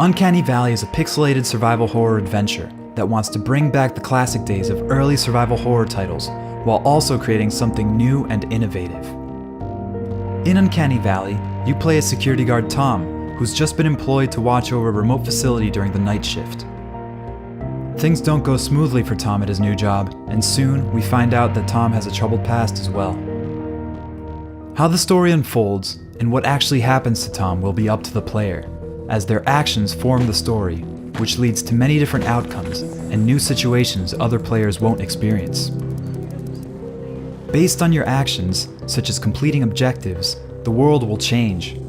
Uncanny Valley is a pixelated survival horror adventure that wants to bring back the classic days of early survival horror titles while also creating something new and innovative. In Uncanny Valley, you play as security guard Tom, who's just been employed to watch over a remote facility during the night shift. Things don't go smoothly for Tom at his new job, and soon we find out that Tom has a troubled past as well. How the story unfolds and what actually happens to Tom will be up to the player, as their actions form the story, which leads to many different outcomes and new situations other players won't experience. Based on your actions, such as completing objectives, the world will change.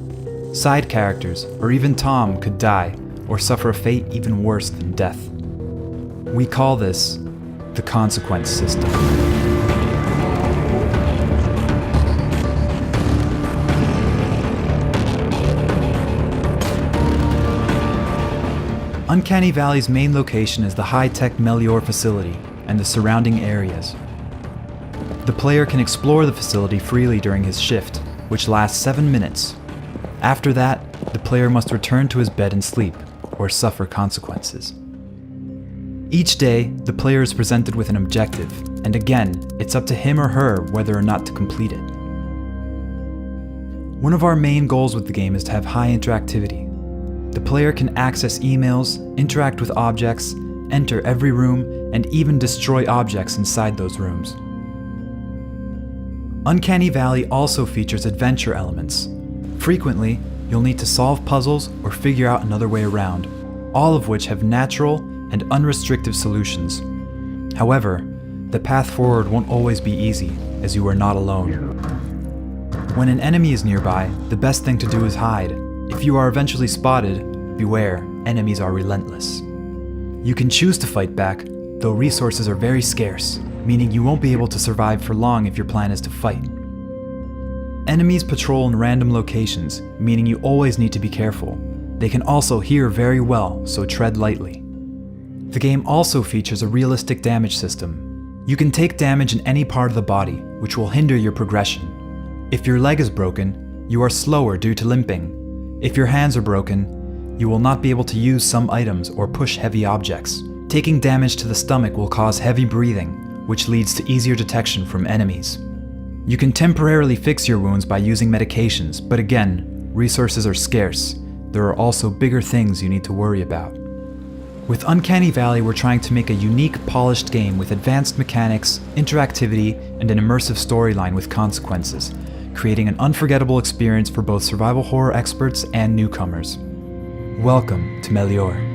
Side characters, or even Tom, could die or suffer a fate even worse than death. We call this the consequence system. Uncanny Valley's main location is the high-tech Melior facility and the surrounding areas. The player can explore the facility freely during his shift, which lasts 7 minutes. After that, the player must return to his bed and sleep, or suffer consequences. Each day, the player is presented with an objective, and again, it's up to him or her whether or not to complete it. One of our main goals with the game is to have high interactivity. The player can access emails, interact with objects, enter every room, and even destroy objects inside those rooms. Uncanny Valley also features adventure elements. Frequently, you'll need to solve puzzles or figure out another way around, all of which have natural and unrestricted solutions. However, the path forward won't always be easy, as you are not alone. When an enemy is nearby, the best thing to do is hide. If you are eventually spotted, beware, enemies are relentless. You can choose to fight back, though resources are very scarce, meaning you won't be able to survive for long if your plan is to fight. Enemies patrol in random locations, meaning you always need to be careful. They can also hear very well, so tread lightly. The game also features a realistic damage system. You can take damage in any part of the body, which will hinder your progression. If your leg is broken, you are slower due to limping. If your hands are broken, you will not be able to use some items or push heavy objects. Taking damage to the stomach will cause heavy breathing, which leads to easier detection from enemies. You can temporarily fix your wounds by using medications, but again, resources are scarce. There are also bigger things you need to worry about. With Uncanny Valley, we're trying to make a unique, polished game with advanced mechanics, interactivity, and an immersive storyline with consequences, creating an unforgettable experience for both survival horror experts and newcomers. Welcome to Melior.